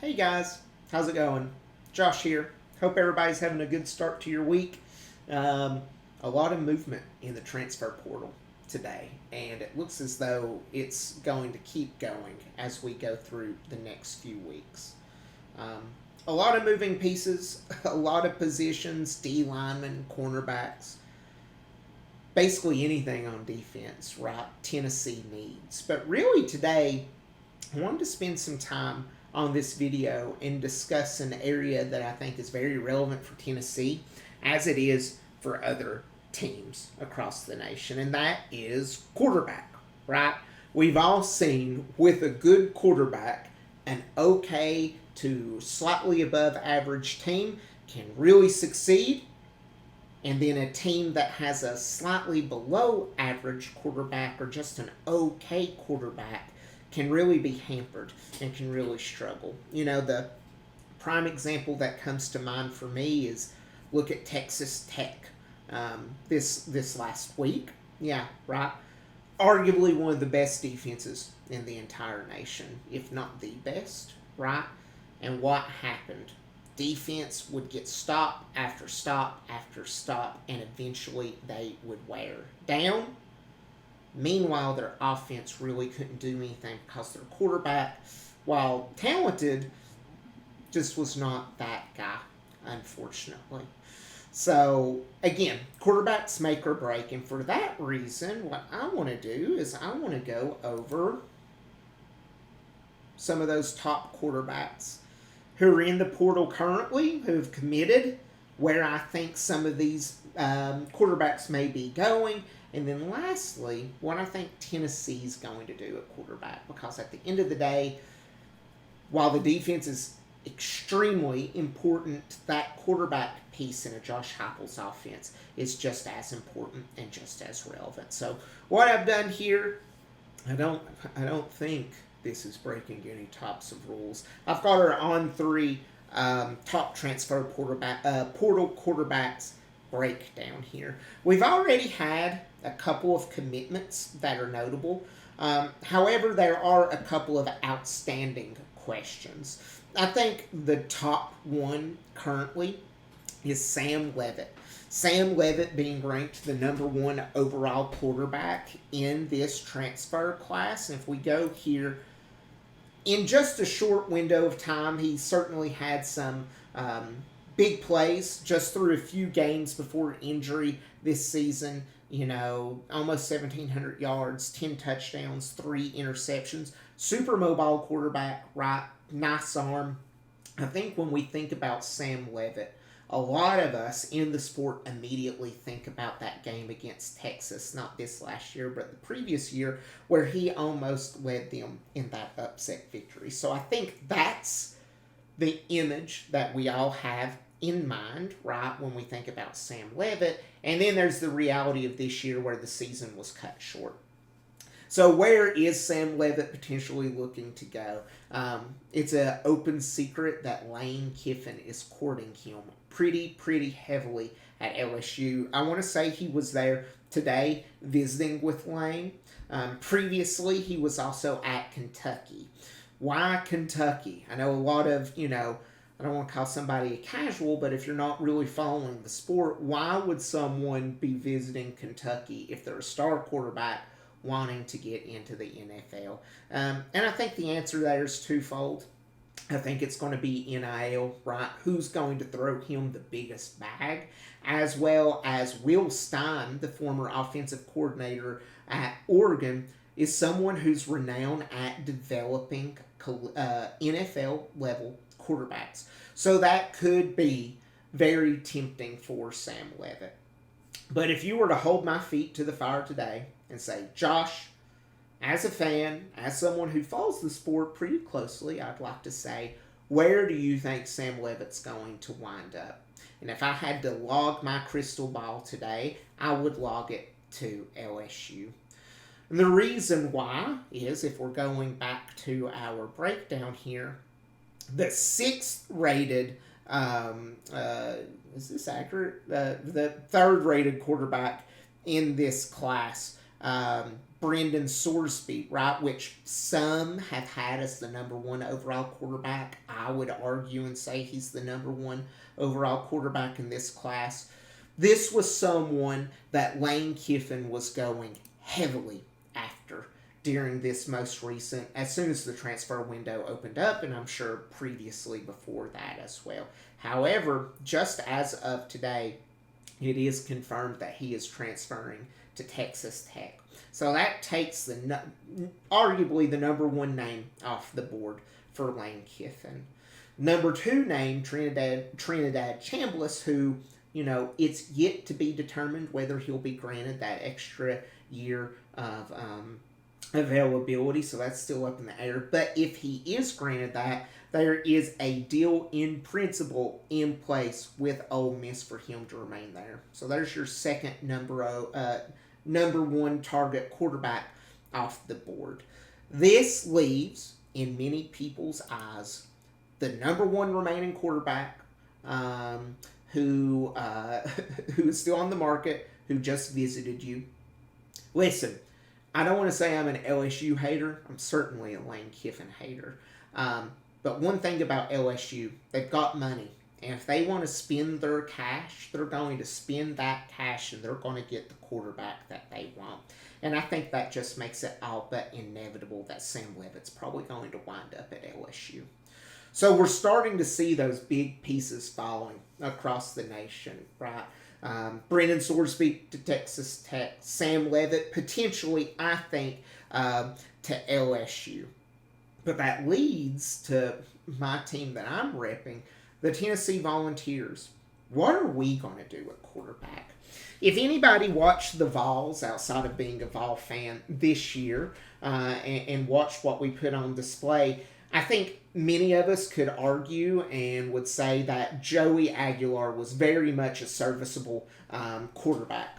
Hey guys, how's it going? Josh here. Hope everybody's having a good start to your week. Um, a lot of movement in the transfer portal today, and it looks as though it's going to keep going as we go through the next few weeks. Um, a lot of moving pieces, a lot of positions, D linemen, cornerbacks, basically anything on defense, right? Tennessee needs. But really today, I wanted to spend some time on this video and discuss an area that I think is very relevant for Tennessee as it is for other teams across the nation, and that is quarterback, right? We've all seen with a good quarterback, an okay to slightly above average team can really succeed, and then a team that has a slightly below average quarterback or just an okay quarterback can really be hampered and can really struggle. The prime example that comes to mind for me is look at Texas Tech this last week. Yeah, right. Arguably one of the best defenses in the entire nation, if not the best, right? And what happened? Defense would get stop after stop after stop, and eventually they would wear down. Meanwhile, their offense really couldn't do anything because their quarterback, while talented, just was not that guy, unfortunately. So, again, quarterbacks make or break. And for that reason, what I want to do is I want to go over some of those top quarterbacks who are in the portal currently, who have committed, where I think some of these quarterbacks may be going. And then lastly, what I think Tennessee's going to do at quarterback. Because at the end of the day, while the defense is extremely important, that quarterback piece in a Josh Heupel's offense is just as important and just as relevant. So what I've done here, I don't think this is breaking any types of rules. I've got our on three top transfer portal quarterbacks breakdown here. We've already had a couple of commitments that are notable. However, there are a couple of outstanding questions. I think the top one currently is Sam Leavitt. Sam Leavitt being ranked the number one overall quarterback in this transfer class. And if we go here, in just a short window of time, he certainly had some big plays just through a few games before injury this season. Almost 1,700 yards, 10 touchdowns, 3 interceptions. Super mobile quarterback, right? Nice arm. I think when we think about Sam Leavitt, a lot of us in the sport immediately think about that game against Texas, not this last year, but the previous year, where he almost led them in that upset victory. So I think that's the image that we all have in mind, right, when we think about Sam Leavitt. And then there's the reality of this year where the season was cut short. So where is Sam Leavitt potentially looking to go? It's an open secret that Lane Kiffin is courting him pretty heavily at LSU. I want to say he was there today visiting with Lane. Previously, he was also at Kentucky. Why Kentucky? I know a lot of, I don't want to call somebody a casual, but if you're not really following the sport, why would someone be visiting Kentucky if they're a star quarterback wanting to get into the NFL? And I think the answer there is twofold. I think it's going to be NIL, right? Who's going to throw him the biggest bag? As well as Will Stein, the former offensive coordinator at Oregon, is someone who's renowned at developing NFL level quarterbacks. So that could be very tempting for Sam Leavitt. But if you were to hold my feet to the fire today and say, Josh, as a fan, as someone who follows the sport pretty closely, I'd like to say, where do you think Sam Leavitt's going to wind up? And if I had to log my crystal ball today, I would log it to LSU. And the reason why is, if we're going back to our breakdown here, the sixth rated, is this accurate? The third rated quarterback in this class Brendan Sorsby, right, which some have had as the number one overall quarterback. I would argue and say he's the number one overall quarterback in this class. This was someone that Lane Kiffin was going heavily after during this most recent, as soon as the transfer window opened up, and I'm sure previously before that as well. However, just as of today, it is confirmed that he is transferring to Texas Tech. So that takes arguably the number one name off the board for Lane Kiffin. Number two name, Trinidad Chambliss, who, it's yet to be determined whether he'll be granted that extra year of availability, so that's still up in the air. But if he is granted that, there is a deal in principle in place with Ole Miss for him to remain there. So there's your second number one target quarterback off the board. This leaves, in many people's eyes, the number one remaining quarterback who is still on the market, who just visited you. Listen, I don't want to say I'm an LSU hater. I'm certainly a Lane Kiffin hater. But one thing about LSU, they've got money. And if they want to spend their cash, they're going to spend that cash and they're going to get the quarterback that they want. And I think that just makes it all but inevitable that Sam Leavitt's probably going to wind up at LSU. So we're starting to see those big pieces falling across the nation, right? Brendan Sorsby to Texas Tech, Sam Leavitt potentially, I think, to LSU. But that leads to my team that I'm repping, the Tennessee Volunteers. What are we going to do at quarterback? If anybody watched the Vols outside of being a Vol fan this year and watched what we put on display, I think many of us could argue and would say that Joey Aguilar was very much a serviceable quarterback.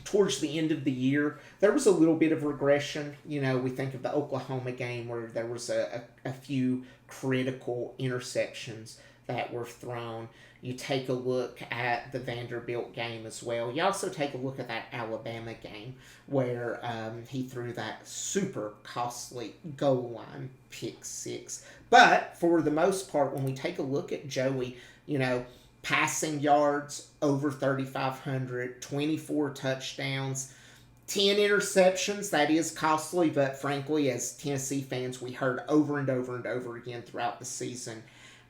Towards the end of the year, there was a little bit of regression. We think of the Oklahoma game where there was a few critical interceptions that were thrown. You take a look at the Vanderbilt game as well. You also take a look at that Alabama game where he threw that super costly goal line pick six. But for the most part, when we take a look at Joey, passing yards over 3,500, 24 touchdowns, 10 interceptions. That is costly, but frankly, as Tennessee fans, we heard over and over and over again throughout the season,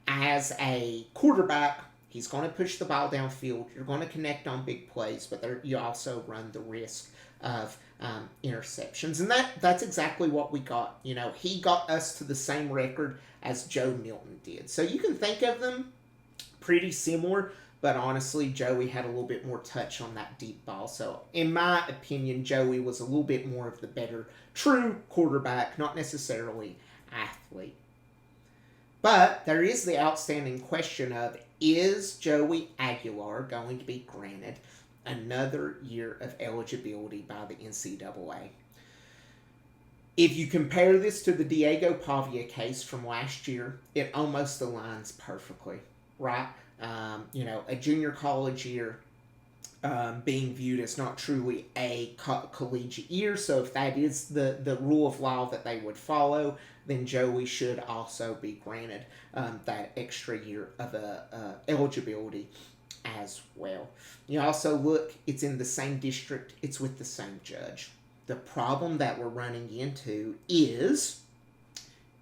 as a quarterback, he's going to push the ball downfield. You're going to connect on big plays, but you also run the risk of interceptions. And that's exactly what we got. He got us to the same record as Joe Milton did. So you can think of them pretty similar, but honestly, Joey had a little bit more touch on that deep ball. So in my opinion, Joey was a little bit more of the better true quarterback, not necessarily athlete. But there is the outstanding question of, is Joey Aguilar going to be granted another year of eligibility by the NCAA? If you compare this to the Diego Pavia case from last year, it almost aligns perfectly, right? A junior college year being viewed as not truly a collegiate year. So if that is the rule of law that they would follow, then Joey should also be granted that extra year of eligibility as well. You also look, it's in the same district, it's with the same judge. The problem that we're running into is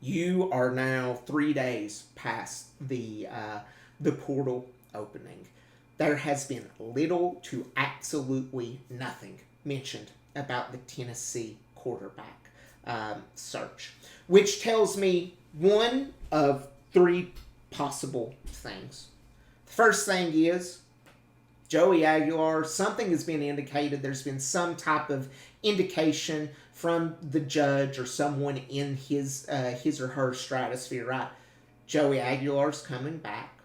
you are now 3 days past the portal opening. There has been little to absolutely nothing mentioned about the Tennessee quarterback search, which tells me one of three possible things. The first thing is Joey Aguilar, something has been indicated. There's been some type of indication from the judge or someone in his or her stratosphere, right? Joey Aguilar's coming back.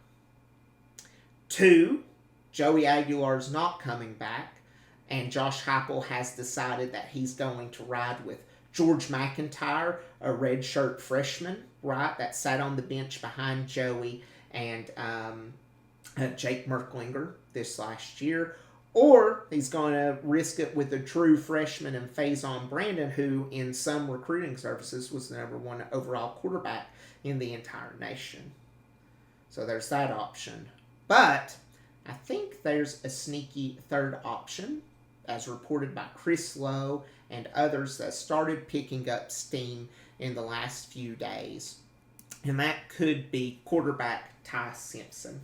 2, Joey Aguilar's not coming back, and Josh Heupel has decided that he's going to ride with George McIntyre, a redshirt freshman, right, that sat on the bench behind Joey and Jake Merklinger this last year, or he's going to risk it with a true freshman and Faison Brandon, who in some recruiting services was the #1 overall quarterback in the entire nation. So there's that option. But I think there's a sneaky third option, as reported by Chris Lowe and others, that started picking up steam in the last few days. And that could be quarterback Ty Simpson.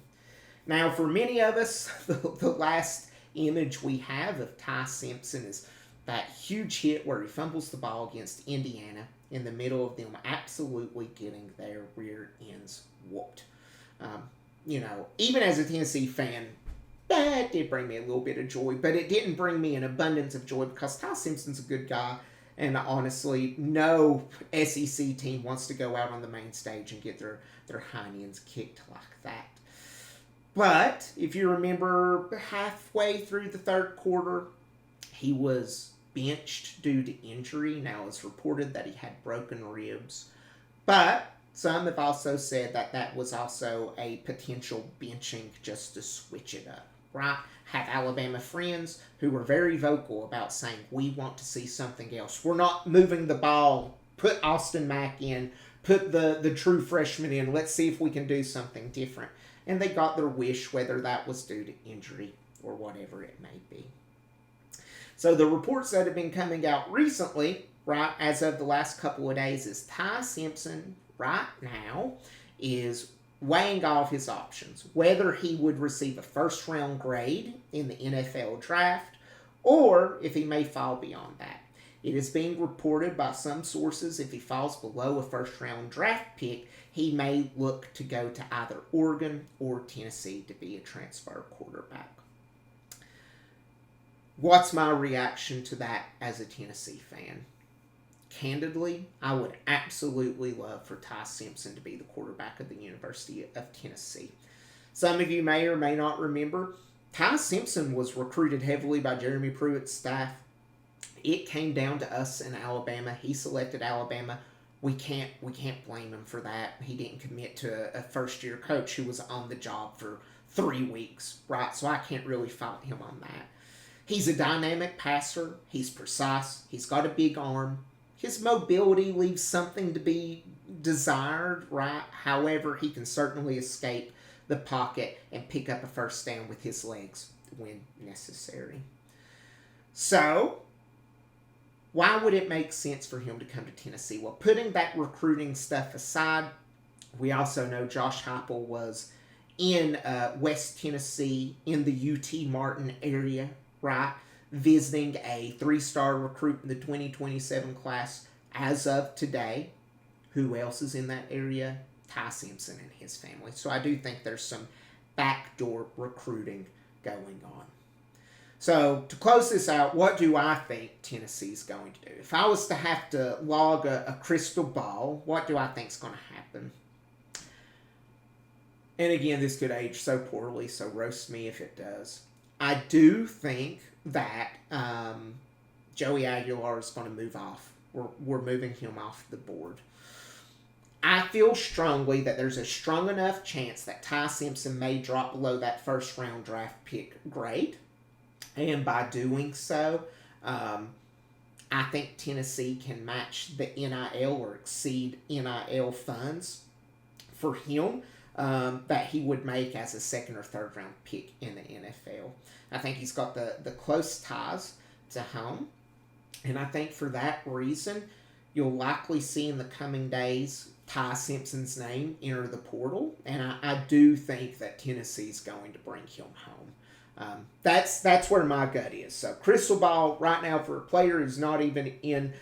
Now, for many of us, the last image we have of Ty Simpson is that huge hit where he fumbles the ball against Indiana in the middle of them absolutely getting their rear ends whooped. Even as a Tennessee fan, that did bring me a little bit of joy, but it didn't bring me an abundance of joy because Ty Simpson's a good guy, and honestly, no SEC team wants to go out on the main stage and get their hind ends kicked like that. But if you remember, halfway through the third quarter, he was benched due to injury. Now it's reported that he had broken ribs, but some have also said that that was also a potential benching just to switch it up, right? Have Alabama friends who were very vocal about saying, we want to see something else. We're not moving the ball. Put Austin Mack in. Put the true freshman in. Let's see if we can do something different. And they got their wish, whether that was due to injury or whatever it may be. So the reports that have been coming out recently, right, as of the last couple of days, is Ty Simpson right now is weighing off his options, whether he would receive a first-round grade in the NFL draft or if he may fall beyond that. It is being reported by some sources if he falls below a first-round draft pick, he may look to go to either Oregon or Tennessee to be a transfer quarterback. What's my reaction to that as a Tennessee fan? Candidly, I would absolutely love for Ty Simpson to be the quarterback of the University of Tennessee. Some of you may or may not remember, Ty Simpson was recruited heavily by Jeremy Pruitt's staff. It came down to us in Alabama. He selected Alabama. We can't blame him for that. He didn't commit to a first-year coach who was on the job for 3 weeks, right? So I can't really fault him on that. He's a dynamic passer. He's precise. He's got a big arm. His mobility leaves something to be desired, right? However, he can certainly escape the pocket and pick up a first down with his legs when necessary. So, why would it make sense for him to come to Tennessee? Well, putting that recruiting stuff aside, we also know Josh Heupel was in West Tennessee in the UT Martin area, right? Visiting a 3-star recruit in the 2027 class as of today. Who else is in that area? Ty Simpson and his family. So I do think there's some backdoor recruiting going on. So to close this out, what do I think Tennessee's going to do? If I was to have to log a crystal ball, what do I think is going to happen? And again, this could age so poorly, so roast me if it does. I do think that Joey Aguilar is going to move off. We're moving him off the board. I feel strongly that there's a strong enough chance that Ty Simpson may drop below that first-round draft pick grade. And by doing so, I think Tennessee can match the NIL or exceed NIL funds for him that he would make as a second or third round pick in the NFL. I think he's got the close ties to home. And I think for that reason, you'll likely see in the coming days Ty Simpson's name enter the portal. And I do think that Tennessee's going to bring him home. That's where my gut is. So crystal ball right now for a player who's not even in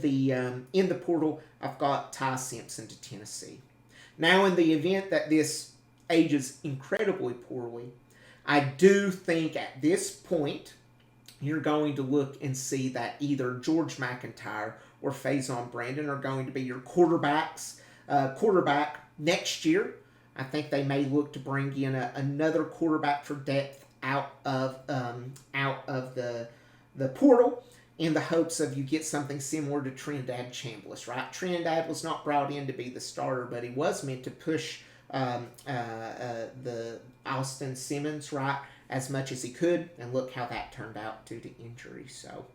the portal, I've got Ty Simpson to Tennessee. Now, in the event that this ages incredibly poorly, I do think at this point you're going to look and see that either George McIntyre or Faison Brandon are going to be your quarterback next year. I think they may look to bring in another quarterback for depth out of the portal in the hopes of you get something similar to Trinidad Chambliss, right? Trinidad was not brought in to be the starter, but he was meant to push the Austin Simmons, right, as much as he could, and look how that turned out due to injury. So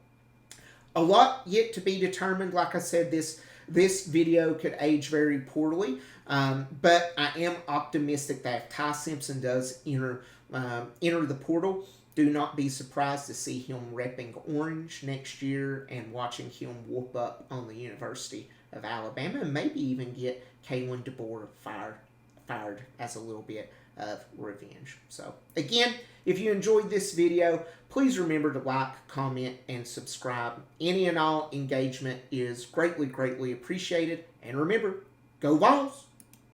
a lot yet to be determined. Like I said, this video could age very poorly, but I am optimistic that if Ty Simpson does enter the portal, do not be surprised to see him repping orange next year and watching him whoop up on the University of Alabama, and maybe even get Kalen DeBoer fired as a little bit of revenge. So again, if you enjoyed this video, please remember to like, comment, and subscribe. Any and all engagement is greatly, greatly appreciated. And remember, go Vols!